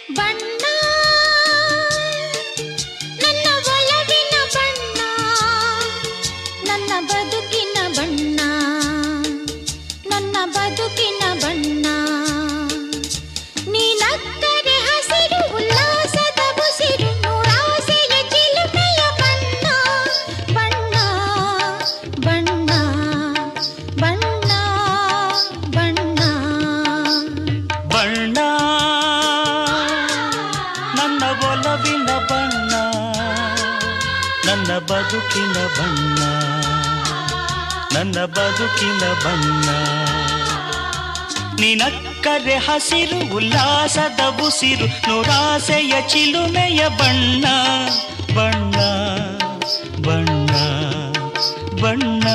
ಬಣ್ಣ ನನ್ನ ಒಲವಿನ ಬಣ್ಣ, ನನ್ನ ಬದುಕಿನ ಬಣ್ಣ, ನನ್ನ ಬದುಕಿನ ಬಣ್ಣ. ನೀನಕ್ಕರೆ ಹಸಿರು ಉಲ್ಲಾಸದ ಬುಸಿರು, ನೂರಾಸೆಯ ಚಿಲುಮೆಯ ಬಣ್ಣ. ಬಣ್ಣ ಬಣ್ಣ ಬಣ್ಣ ಬಣ್ಣ ಬಣ್ಣ ನನ್ನ ಒಲವಿನ ಬಣ್ಣ, ನನ್ನ ಬದುಕಿನ ಬಣ್ಣ, ನನ್ನ ಬದುಕಿನ ಬಣ್ಣ. ನಿನಕ್ಕರೆ ಹಸಿರು ಉಲ್ಲಾಸದ ಬುಸಿರು, ನೂರಾಸೆಯ ಚಿಲುಮೆಯ ಬಣ್ಣ. ಬಣ್ಣ ಬಣ್ಣ ಬಣ್ಣ